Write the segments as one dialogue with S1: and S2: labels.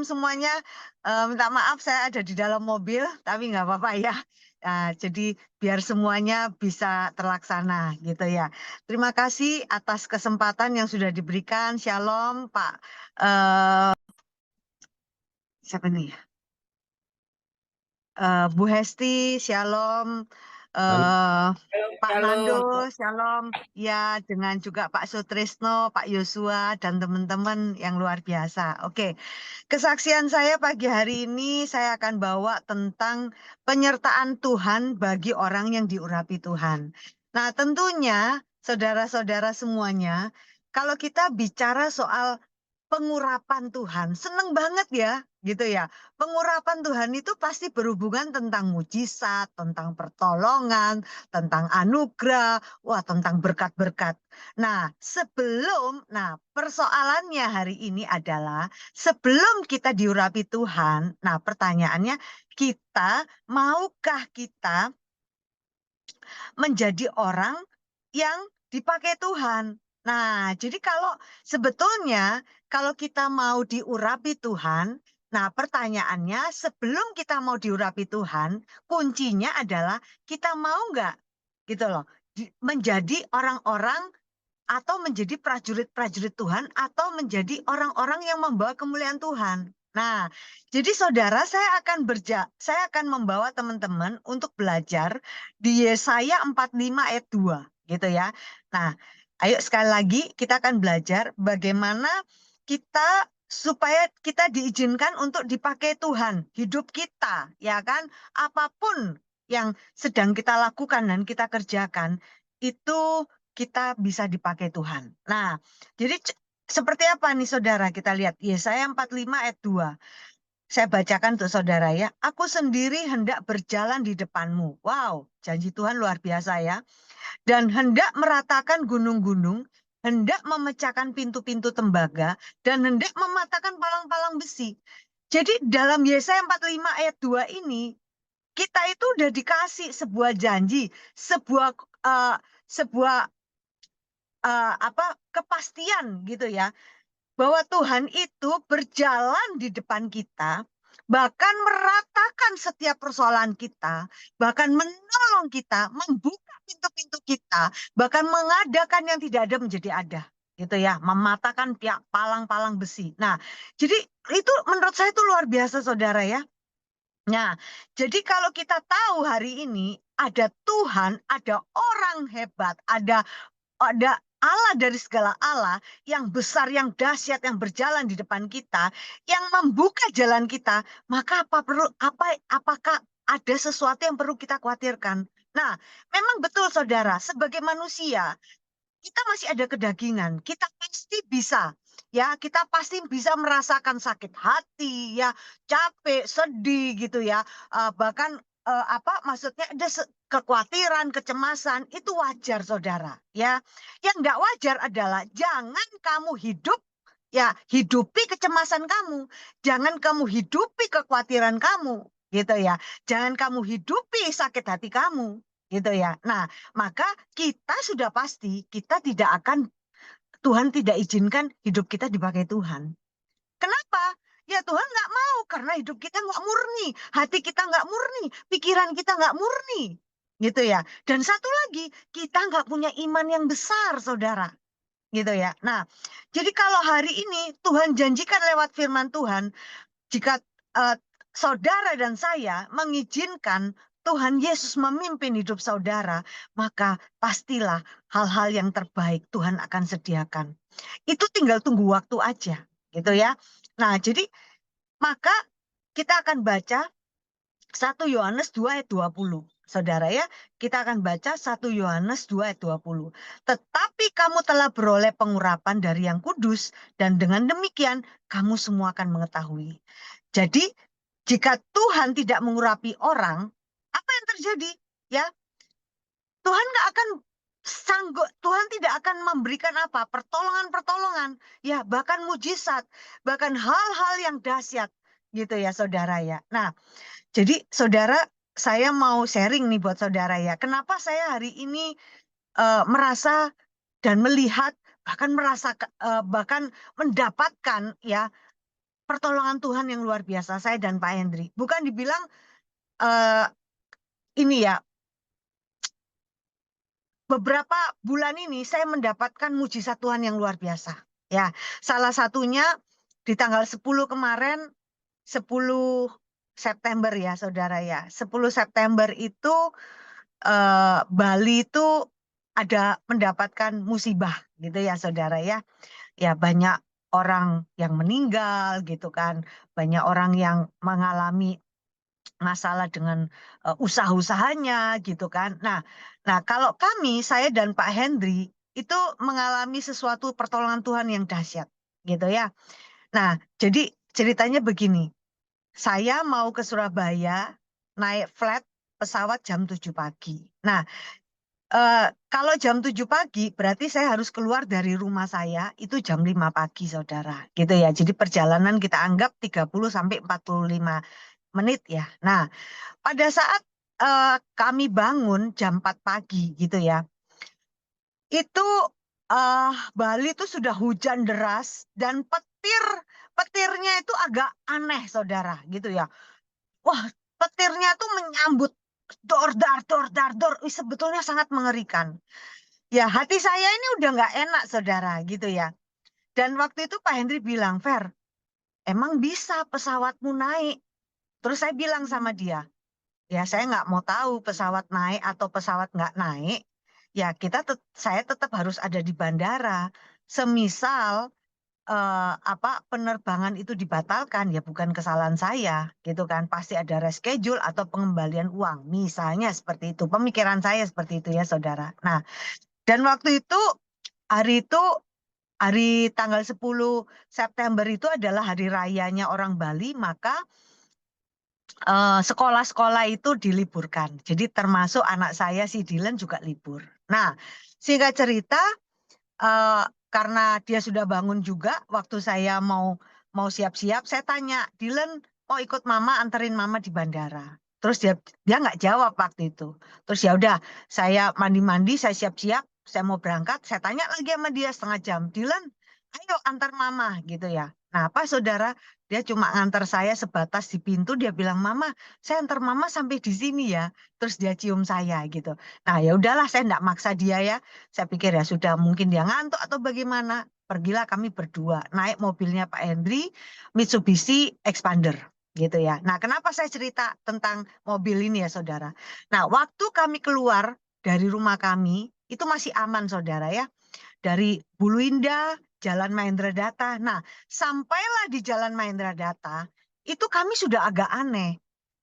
S1: semuanya. Minta maaf saya ada di dalam mobil, tapi nggak apa-apa ya. Jadi biar semuanya bisa terlaksana gitu ya. Terima kasih atas kesempatan yang sudah diberikan. Shalom, Pak. eh Siapa nih? Bu Hesti, Shalom.
S2: Halo,
S1: eh Pak Nando,
S3: Shalom.
S1: Shalom. Ya, dengan juga Pak Sutrisno, Pak Yosua, dan teman-teman yang luar biasa. Oke, kesaksian saya pagi hari ini saya akan bawa tentang penyertaan Tuhan bagi orang yang diurapi Tuhan. Nah, tentunya saudara-saudara semuanya, kalau kita bicara soal pengurapan Tuhan, seneng banget ya, gitu ya. Pengurapan Tuhan itu pasti berhubungan tentang mujizat, tentang pertolongan, tentang anugerah, wah tentang berkat-berkat. Nah, persoalannya hari ini adalah sebelum kita diurapi Tuhan, nah pertanyaannya maukah kita menjadi orang yang dipakai Tuhan? Nah, jadi sebetulnya kalau kita mau diurapi Tuhan, nah pertanyaannya sebelum kita mau diurapi Tuhan, kuncinya adalah kita mau nggak gitu loh, menjadi orang-orang atau menjadi prajurit-prajurit Tuhan atau menjadi orang-orang yang membawa kemuliaan Tuhan. Nah, jadi saudara saya akan membawa teman-teman untuk belajar di Yesaya 45 ayat 2 gitu ya. Nah, ayo sekali lagi kita akan belajar bagaimana supaya kita diizinkan untuk dipakai Tuhan, hidup kita, ya kan? Apapun yang sedang kita lakukan dan kita kerjakan itu kita bisa dipakai Tuhan. Nah, jadi seperti apa nih saudara? Kita lihat Yesaya 45 ayat 2. Saya bacakan untuk saudara ya. Aku sendiri hendak berjalan di depanmu. Wow, janji Tuhan luar biasa ya. Dan hendak meratakan gunung-gunung, hendak memecahkan pintu-pintu tembaga, dan hendak mematahkan palang-palang besi. Jadi dalam Yesaya 45 ayat 2 ini, kita itu udah dikasih sebuah janji, sebuah eh, sebuah kepastian gitu ya, bahwa Tuhan itu berjalan di depan kita, bahkan meratakan setiap persoalan kita, bahkan menolong kita, membuka pintu-pintu kita, bahkan mengadakan yang tidak ada menjadi ada, gitu ya, mematahkan pihak palang-palang besi. Nah, jadi itu menurut saya itu luar biasa, saudara ya. Nah, jadi kalau kita tahu hari ini ada Tuhan, ada orang hebat, ada Allah dari segala Allah yang besar, yang dahsyat, yang berjalan di depan kita, yang membuka jalan kita, maka apakah ada sesuatu yang perlu kita khawatirkan? Nah, memang betul saudara, sebagai manusia, kita masih ada kedagingan, kita pasti bisa merasakan sakit hati, ya, capek, sedih gitu ya, bahkan maksudnya ada kekhawatiran, kecemasan, itu wajar saudara, ya. Yang nggak wajar adalah jangan kamu hidupi kecemasan kamu, jangan kamu hidupi kekhawatiran kamu, gitu ya. Jangan kamu hidupi sakit hati kamu, gitu ya. Nah, maka kita sudah pasti Tuhan tidak izinkan hidup kita dipakai Tuhan. Kenapa? Ya Tuhan nggak mau karena hidup kita nggak murni, hati kita nggak murni, pikiran kita nggak murni, gitu ya. Dan satu lagi, kita nggak punya iman yang besar, saudara, gitu ya. Nah, jadi kalau hari ini Tuhan janjikan lewat firman Tuhan, jika eh, saudara dan saya mengizinkan Tuhan Yesus memimpin hidup saudara, maka pastilah hal-hal yang terbaik Tuhan akan sediakan. Itu tinggal tunggu waktu aja, gitu ya. Nah, jadi maka kita akan baca 1 Yohanes 2 ayat 20. Saudara ya, kita akan baca 1 Yohanes 2 ayat 20. Tetapi kamu telah beroleh pengurapan dari yang kudus, dan dengan demikian kamu semua akan mengetahui. Jadi, jika Tuhan tidak mengurapi orang, apa yang terjadi? Ya, Tuhan nggak akan sanggup, Tuhan tidak akan memberikan pertolongan-pertolongan, ya, bahkan mujizat, bahkan hal-hal yang dahsyat, gitu ya, saudara ya. Nah, jadi saudara, saya mau sharing nih buat saudara ya. Kenapa saya hari ini merasa dan melihat, bahkan mendapatkan ya pertolongan Tuhan yang luar biasa, saya dan Pak Hendri. Bukan dibilang eh, ini ya, beberapa bulan ini saya mendapatkan mujizat Tuhan yang luar biasa. Ya, salah satunya di tanggal 10 kemarin, 10 September ya, Saudara ya. 10 September itu Bali itu ada mendapatkan musibah gitu ya, Saudara ya. Ya banyak orang yang meninggal gitu kan, banyak orang yang mengalami masalah dengan usaha-usahanya gitu kan. Nah, kalau kami, saya dan Pak Hendri itu mengalami sesuatu pertolongan Tuhan yang dahsyat gitu ya. Nah, jadi ceritanya begini, saya mau ke Surabaya naik flight pesawat jam 7 pagi. Nah, kalau jam 7 pagi berarti saya harus keluar dari rumah saya itu jam 5 pagi, Saudara. Gitu ya. Jadi perjalanan kita anggap 30 sampai 45 menit ya. Nah, pada saat kami bangun jam 4 pagi gitu ya, itu Bali itu sudah hujan deras dan petirnya itu agak aneh, Saudara, gitu ya. Wah, petirnya tuh menyambut dor dar dor dar dor. Ih, sebetulnya sangat mengerikan. Ya, hati saya ini udah nggak enak, Saudara, gitu ya. Dan waktu itu Pak Hendri bilang, Fer, emang bisa pesawatmu naik? Terus saya bilang sama dia, ya, saya nggak mau tahu pesawat naik atau pesawat nggak naik. Ya, saya tetap harus ada di bandara. Semisal apa penerbangan itu dibatalkan, ya bukan kesalahan saya, gitu kan. Pasti ada reschedule atau pengembalian uang. Misalnya seperti itu. Pemikiran saya seperti itu ya, Saudara. Nah, dan waktu itu hari itu hari tanggal 10 September itu adalah hari rayanya orang Bali, maka sekolah-sekolah itu diliburkan. Jadi termasuk anak saya si Dylan juga libur. Nah, singkat cerita, eh, karena dia sudah bangun juga, waktu saya mau siap-siap, saya tanya, Dylan mau ikut mama anterin mama di bandara. Terus dia nggak jawab waktu itu. Terus ya udah, saya mandi-mandi, saya siap-siap, saya mau berangkat, saya tanya lagi sama dia setengah jam, Dylan, ayo antar mama gitu ya. Nah, apa saudara? Dia cuma ngantar saya sebatas di pintu, dia bilang, Mama, saya antar mama sampai di sini ya. Terus dia cium saya gitu. Nah, ya udahlah, saya enggak maksa dia ya. Saya pikir ya sudah mungkin dia ngantuk atau bagaimana. Pergilah kami berdua naik mobilnya Pak Hendri, Mitsubishi Expander gitu ya. Nah, kenapa saya cerita tentang mobil ini ya, Saudara? Nah, waktu kami keluar dari rumah kami itu masih aman, Saudara ya. Dari Bulu Indah, Jalan Mahendra Data. Nah, sampailah di Jalan Mahendra Data, itu kami sudah agak aneh,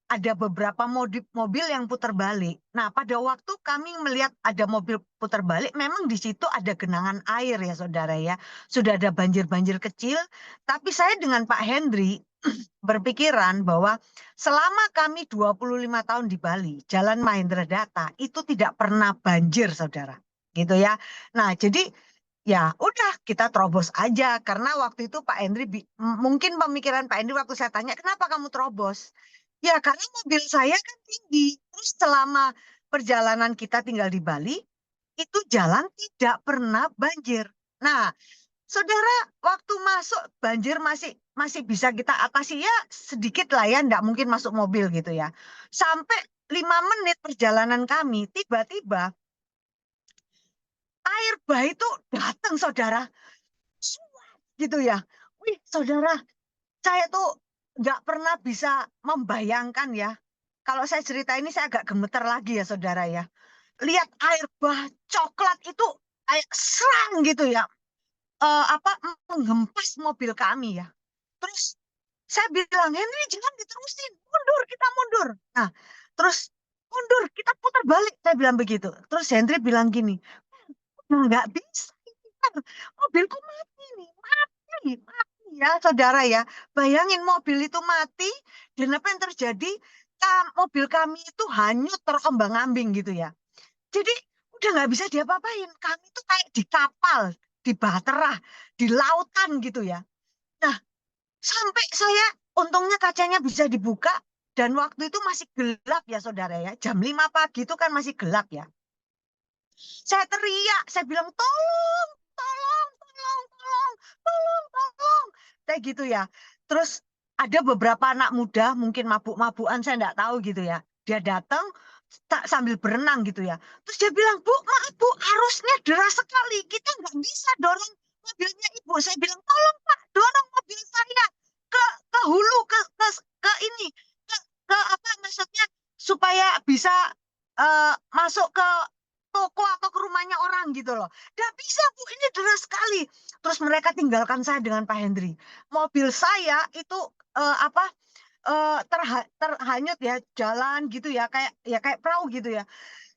S1: ada beberapa mobil yang putar balik. Nah, pada waktu kami melihat ada mobil putar balik, memang di situ ada genangan air ya, Saudara ya. Sudah ada banjir-banjir kecil, tapi saya dengan Pak Hendri berpikiran bahwa selama kami 25 tahun di Bali, Jalan Mahendra Data itu tidak pernah banjir, Saudara. Gitu ya. Nah, jadi ya udah kita terobos aja karena waktu itu Pak Hendri mungkin pemikiran Pak Hendri waktu saya tanya kenapa kamu terobos? Ya, karena mobil saya kan tinggi. Terus selama perjalanan kita tinggal di Bali, itu jalan tidak pernah banjir. Nah, saudara, waktu masuk banjir masih masih bisa kita atasi ya sedikit lah ya, enggak mungkin masuk mobil gitu ya. Sampai 5 menit perjalanan kami, tiba-tiba air bah itu datang, saudara. Suat, gitu ya. Wih, saudara, saya tuh nggak pernah bisa membayangkan ya. Kalau saya cerita ini saya agak gemeter lagi ya saudara ya. Lihat air bah coklat itu kayak serang gitu ya. Apa menghempas mobil kami ya. Terus saya bilang, Henry jangan diterusin, mundur kita mundur. Nah, terus mundur kita putar balik. Saya bilang begitu. Terus Henry bilang gini, nggak bisa. Mobilku mati nih, mati ya saudara ya. Bayangin mobil itu mati dan apa yang terjadi? Mobil kami itu hanyut terombang-ambing gitu ya. Jadi udah nggak bisa diapa-apain. Kami itu kayak di kapal, di bahtera, di lautan gitu ya. Nah, sampai saya untungnya kacanya bisa dibuka dan waktu itu masih gelap ya saudara ya. Jam 5 pagi itu kan masih gelap ya. Saya teriak, saya bilang tolong, tolong, tolong, tolong, tolong, tolong. Kayak gitu ya. terus ada beberapa anak muda mungkin mabuk-mabukan saya nggak tahu gitu ya. Dia datang sambil berenang gitu ya. Terus dia bilang, Bu, maaf Bu, arusnya deras sekali. Kita nggak bisa dorong mobilnya Ibu. Saya bilang, tolong Pak, dorong mobil saya ke hulu, ke ini, ke, ke apa maksudnya supaya bisa masuk ke toko atau ke rumahnya orang gitu loh. Nggak bisa Bu, ini deras sekali. Terus mereka tinggalkan saya dengan Pak Hendri. Mobil saya itu apa terhanyut ya jalan gitu ya kayak perahu gitu ya.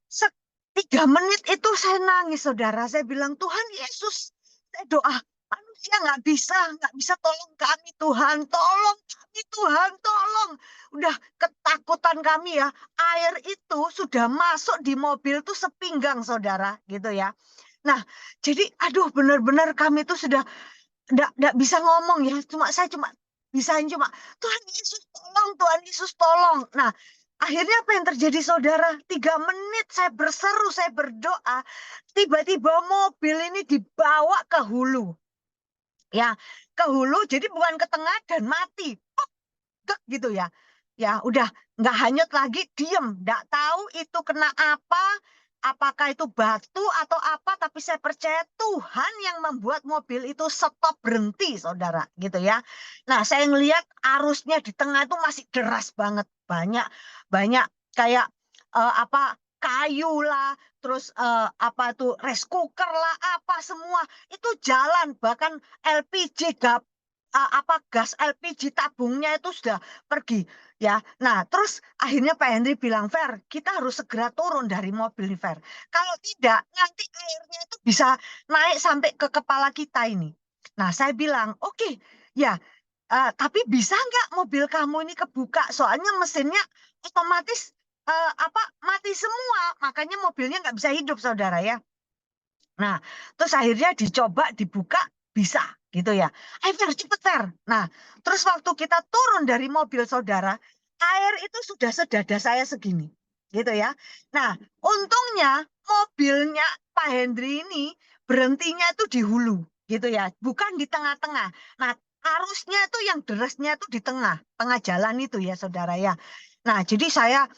S1: 3 menit itu saya nangis, saudara. Saya bilang, Tuhan Yesus, saya doa, manusia nggak bisa tolong kami, Tuhan. Tolong kami, Tuhan, tolong. Udah ketakutan kami ya. Air itu sudah masuk di mobil tuh sepinggang, saudara, gitu ya. Nah, jadi aduh benar-benar kami tuh sudah nggak bisa ngomong ya. Saya cuma bisa cuma Tuhan Yesus tolong, Tuhan Yesus tolong. Nah, akhirnya apa yang terjadi saudara? 3 menit saya berseru, saya berdoa. Tiba-tiba mobil ini dibawa ke hulu. Ya, ke hulu jadi bukan ke tengah dan mati. Dek, gitu ya. Ya, udah nggak hanyut lagi, diem. Nggak tahu itu kena apa, apakah itu batu atau apa, tapi saya percaya Tuhan yang membuat mobil itu stop berhenti, saudara, gitu ya. Nah, saya ngelihat arusnya di tengah itu masih deras banget, banyak banyak kayak apa kayu lah, terus apa tuh rice cooker lah, apa semua itu jalan, bahkan LPG apa gas LPG tabungnya itu sudah pergi ya. Nah, terus akhirnya Pak Henry bilang, Fer, kita harus segera turun dari mobil nih, Fer. Kalau tidak, nanti airnya itu bisa naik sampai ke kepala kita ini. Nah, saya bilang, oke, ya, tapi bisa nggak mobil kamu ini kebuka? Soalnya mesinnya otomatis apa mati semua, makanya mobilnya nggak bisa hidup, saudara ya. Nah, terus akhirnya dicoba dibuka bisa gitu ya. Ayo Fer, cepet Fer. Nah, terus waktu kita turun dari mobil saudara, air itu sudah sedada saya segini. Gitu ya. Nah, untungnya mobilnya Pak Hendri ini berhentinya itu di hulu. Gitu ya. Bukan di tengah-tengah. Nah, arusnya itu yang derasnya itu di tengah. Tengah jalan itu ya saudara ya. Nah, jadi saya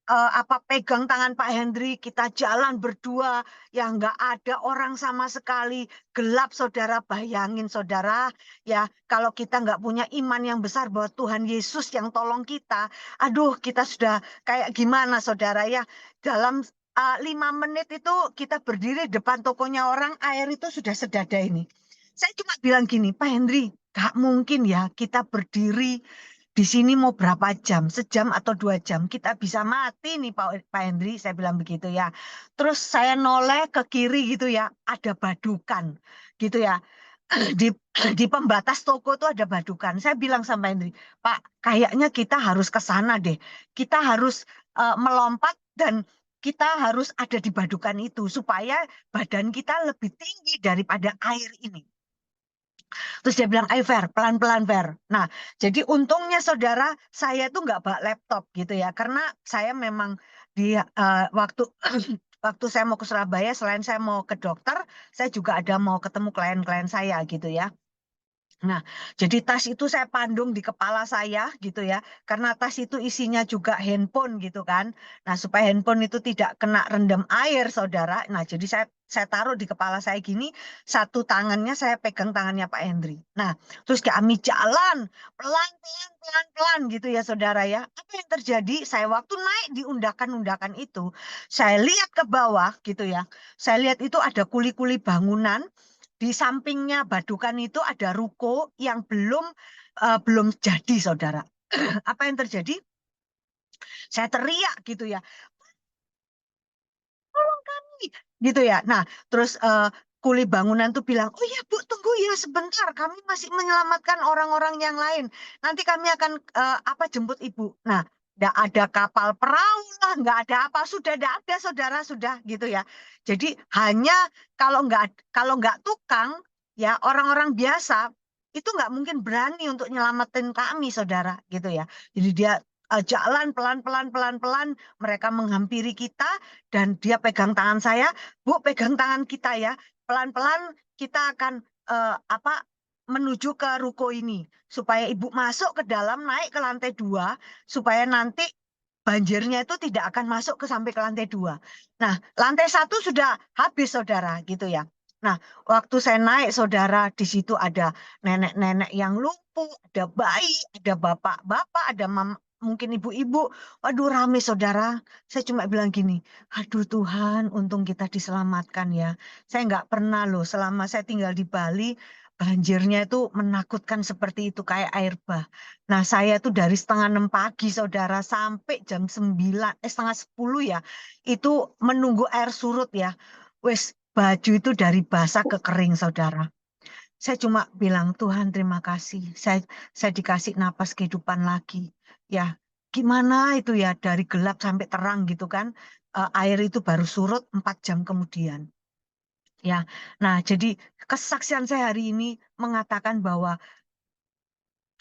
S1: apa pegang tangan Pak Hendri, kita jalan berdua, ya nggak ada orang sama sekali, gelap saudara, bayangin saudara, ya kalau kita nggak punya iman yang besar bahwa Tuhan Yesus yang tolong kita, aduh kita sudah kayak gimana saudara ya, dalam 5 menit itu kita berdiri depan tokonya orang, air itu sudah sedada ini. Saya cuma bilang gini, Pak Hendri, gak mungkin ya kita berdiri di sini mau berapa jam, sejam atau 2 jam, kita bisa mati nih Pak Hendri, saya bilang begitu ya. Terus saya noleh ke kiri gitu ya, ada badukan gitu ya. Di di pembatas toko itu ada badukan. Saya bilang sama Hendri, Pak, kayaknya kita harus ke sana deh. Kita harus melompat dan kita harus ada di badukan itu supaya badan kita lebih tinggi daripada air ini. Terus dia bilang, ayo Fer, pelan-pelan Fer. Nah, jadi untungnya saudara, saya tuh nggak bawa laptop gitu ya. Karena saya memang di waktu waktu saya mau ke Surabaya, selain saya mau ke dokter, saya juga ada mau ketemu klien-klien saya gitu ya. Nah, jadi tas itu saya pandung di kepala saya gitu ya, karena tas itu isinya juga handphone gitu kan. Nah, supaya handphone itu tidak kena rendam air, saudara. Nah, jadi saya taruh di kepala saya gini, satu tangannya saya pegang tangannya Pak Hendri. Nah, terus kami jalan pelan-pelan, pelan-pelan gitu ya, saudara ya. Apa yang terjadi? Saya waktu naik di undakan-undakan itu, saya lihat ke bawah gitu ya. Saya lihat itu ada kuli-kuli bangunan di sampingnya Badukan itu ada ruko yang belum jadi, saudara. Apa yang terjadi? Saya teriak gitu ya, tolong kami, gitu ya. Nah, terus kuli bangunan tuh bilang, oh ya Bu, tunggu ya sebentar, kami masih menyelamatkan orang-orang yang lain. Nanti kami akan apa jemput Ibu. Nah, nggak ada kapal perahu lah, nggak ada apa, sudah nggak ada saudara, sudah gitu ya. Jadi hanya kalau nggak tukang, ya orang-orang biasa itu nggak mungkin berani untuk nyelamatin kami, saudara, gitu ya. Jadi dia jalan pelan-pelan, pelan-pelan, mereka menghampiri kita dan dia pegang tangan saya, Bu, pegang tangan kita ya, pelan-pelan kita akan apa menuju ke ruko ini supaya ibu masuk ke dalam, naik ke lantai 2 supaya nanti banjirnya itu tidak akan masuk ke sampai ke lantai 2. Nah, lantai 1 sudah habis saudara gitu ya. Nah, waktu saya naik saudara, di situ ada nenek-nenek yang lumpuh, ada bayi, ada bapak-bapak, ada mungkin ibu-ibu. Waduh, rame saudara. Saya cuma bilang gini, aduh Tuhan, untung kita diselamatkan ya. Saya nggak pernah loh selama saya tinggal di Bali, banjirnya itu menakutkan seperti itu, kayak air bah. Nah, saya tuh dari setengah 6 pagi, saudara, sampai jam 9, setengah 10 ya, itu menunggu air surut ya. Wes, baju itu dari basah ke kering, saudara. Saya cuma bilang, Tuhan terima kasih. Saya dikasih napas kehidupan lagi. Ya, gimana itu ya, dari gelap sampai terang gitu kan. Air itu baru surut 4 jam kemudian. Ya, nah jadi kesaksian saya hari ini mengatakan bahwa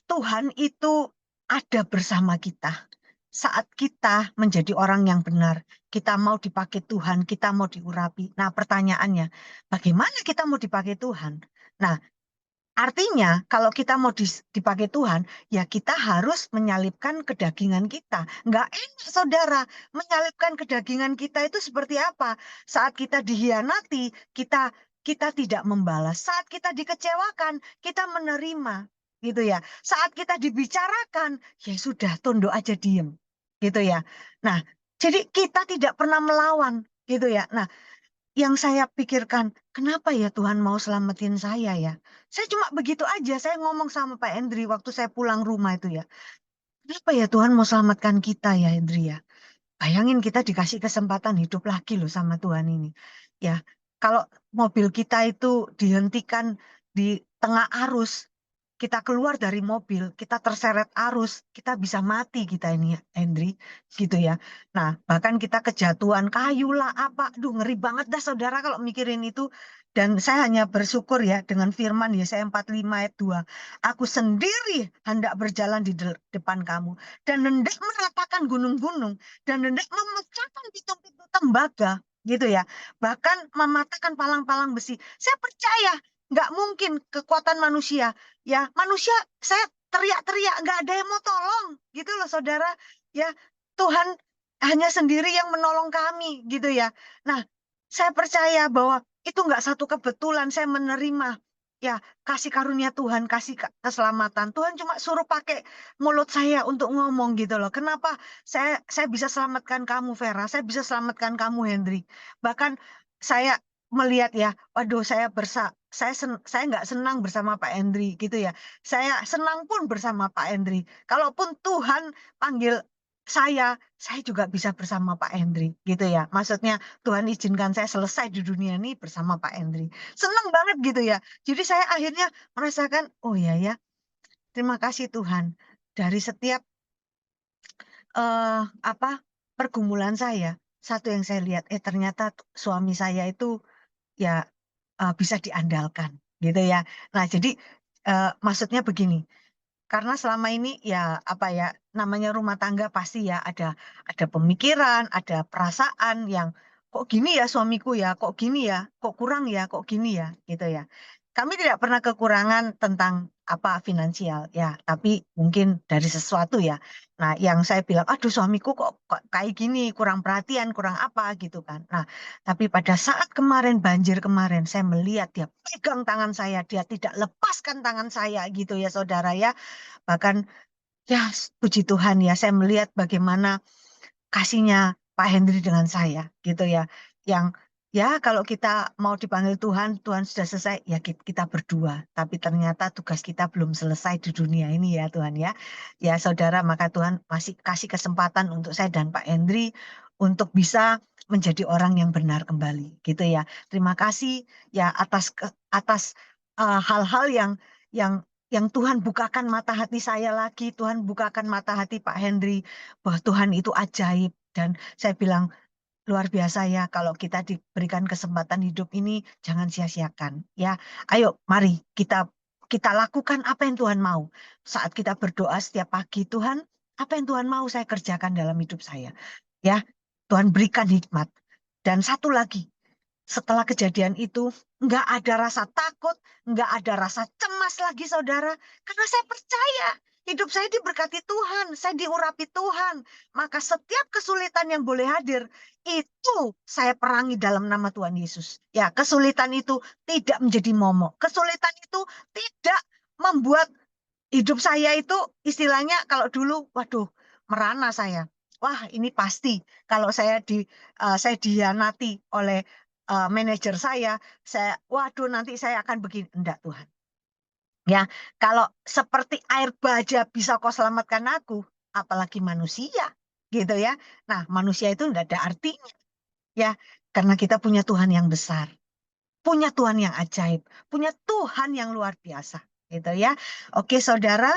S1: Tuhan itu ada bersama kita. Saat kita menjadi orang yang benar, kita mau dipakai Tuhan, kita mau diurapi. Nah, pertanyaannya, bagaimana kita mau dipakai Tuhan? Nah, artinya kalau kita mau dipakai Tuhan, ya kita harus menyalipkan kedagingan kita. Nggak enak, saudara. Menyalipkan kedagingan kita itu seperti apa? Saat kita dihianati, kita tidak membalas. Saat kita dikecewakan, kita menerima. Gitu ya. Saat kita dibicarakan, ya sudah, tunduk aja diem. Gitu ya. Nah, jadi kita tidak pernah melawan. Gitu ya. Nah, yang saya pikirkan, kenapa ya Tuhan mau selamatin saya ya? Saya cuma begitu aja, saya ngomong sama Pak Hendri waktu saya pulang rumah itu ya. Kenapa ya Tuhan mau selamatkan kita ya Hendri ya? Bayangin kita dikasih kesempatan hidup lagi loh sama Tuhan ini. Ya, kalau mobil kita itu dihentikan di tengah arus, kita keluar dari mobil, kita terseret arus, kita bisa mati kita ini, Hendri, gitu ya. Nah, bahkan kita kejatuhan kayu lah, apa, aduh ngeri banget dah saudara kalau mikirin itu. Dan saya hanya bersyukur ya dengan firman Yesaya 45 ayat 2. Aku sendiri hendak berjalan di depan kamu dan hendak meratakan gunung-gunung dan hendak memecahkan pitung-pitung tembaga gitu ya. Bahkan mematahkan palang-palang besi. Saya percaya nggak mungkin kekuatan manusia. Ya, manusia saya teriak-teriak nggak ada yang mau tolong gitu loh saudara. Ya, Tuhan hanya sendiri yang menolong kami gitu ya. Nah, saya percaya bahwa itu nggak satu kebetulan saya menerima ya kasih karunia Tuhan, kasih keselamatan. Tuhan cuma suruh pakai mulut saya untuk ngomong gitu loh. Kenapa saya bisa selamatkan kamu Vera, saya bisa selamatkan kamu Hendrik. Bahkan saya melihat ya, waduh saya nggak senang bersama Pak Hendri gitu ya. Saya senang pun bersama Pak Hendri. Kalaupun Tuhan panggil saya juga bisa bersama Pak Hendri gitu ya. Maksudnya Tuhan izinkan saya selesai di dunia ini bersama Pak Hendri. Senang banget gitu ya. Jadi saya akhirnya merasakan, oh ya ya, terima kasih Tuhan. Dari setiap apa pergumulan saya, satu yang saya lihat, ternyata suami saya itu ya bisa diandalkan gitu ya. Nah, jadi maksudnya begini, karena selama ini ya apa ya namanya rumah tangga pasti ya ada pemikiran, ada perasaan yang kok gini ya suamiku ya, kok gini ya, kok kurang ya, kok gini ya, gitu ya. Kami tidak pernah kekurangan tentang apa finansial ya, tapi mungkin dari sesuatu ya. Nah, yang saya bilang, aduh suamiku kok kayak gini, kurang perhatian, kurang apa gitu kan. Nah, tapi pada saat kemarin banjir kemarin, saya melihat dia pegang tangan saya, dia tidak lepaskan tangan saya gitu ya saudara ya. Bahkan ya puji Tuhan ya saya melihat bagaimana kasihnya Pak Hendri dengan saya gitu ya. Yang ya kalau kita mau dipanggil Tuhan, Tuhan sudah selesai ya kita berdua. Tapi ternyata tugas kita belum selesai di dunia ini ya Tuhan ya. Ya saudara maka Tuhan masih kasih kesempatan untuk saya dan Pak Hendri untuk bisa menjadi orang yang benar kembali gitu ya. Terima kasih ya atas hal-hal yang yang Tuhan bukakan mata hati saya lagi, Tuhan bukakan mata hati Pak Hendri, bahwa Tuhan itu ajaib. Dan saya bilang, luar biasa ya, kalau kita diberikan kesempatan hidup ini, jangan sia-siakan. Ya, ayo, mari kita lakukan apa yang Tuhan mau. Saat kita berdoa setiap pagi, Tuhan, apa yang Tuhan mau saya kerjakan dalam hidup saya. Ya, Tuhan berikan hikmat. Dan satu lagi, Setelah kejadian itu, nggak ada rasa takut, nggak ada rasa cemas lagi, saudara. Karena saya percaya hidup saya diberkati Tuhan, saya diurapi Tuhan. Maka setiap kesulitan yang boleh hadir, itu saya perangi dalam nama Tuhan Yesus. Ya, kesulitan itu tidak menjadi momok. Kesulitan itu tidak membuat hidup saya itu istilahnya kalau dulu, waduh, merana saya. Wah, ini pasti kalau saya dihianati oleh manajer waduh nanti saya akan begini. Enggak, Tuhan. Ya, kalau seperti air baja bisa kau selamatkan aku, apalagi manusia, gitu ya. Nah, manusia itu enggak ada artinya, ya, karena kita punya Tuhan yang besar, punya Tuhan yang ajaib, punya Tuhan yang luar biasa, gitu ya. Oke, saudara,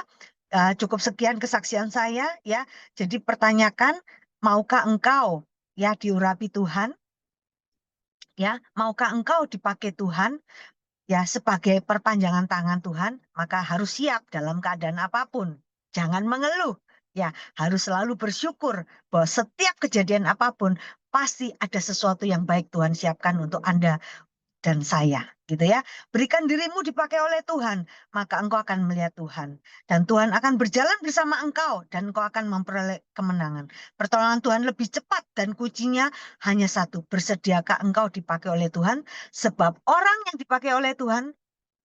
S1: cukup sekian kesaksian saya, ya. Jadi pertanyakan, maukah engkau ya diurapi Tuhan? Ya, maukah engkau dipakai Tuhan? Ya, sebagai perpanjangan tangan Tuhan, maka harus siap dalam keadaan apapun. Jangan mengeluh. Ya, harus selalu bersyukur bahwa setiap kejadian apapun pasti ada sesuatu yang baik Tuhan siapkan untuk Anda dan saya, gitu ya. Berikan dirimu dipakai oleh Tuhan, maka engkau akan melihat Tuhan. Dan Tuhan akan berjalan bersama engkau, dan engkau akan memperoleh kemenangan. Pertolongan Tuhan lebih cepat, dan kuncinya hanya satu. Bersediakah engkau dipakai oleh Tuhan? Sebab orang yang dipakai oleh Tuhan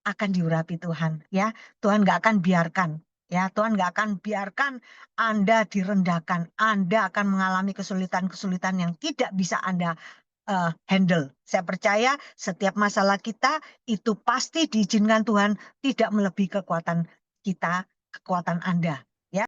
S1: akan diurapi Tuhan. Ya, Tuhan nggak akan biarkan. Ya, Tuhan nggak akan biarkan Anda direndahkan. Anda akan mengalami kesulitan-kesulitan yang tidak bisa Anda handle. Saya percaya setiap masalah kita itu pasti diizinkan Tuhan, tidak melebihi kekuatan kita, kekuatan Anda. Ya.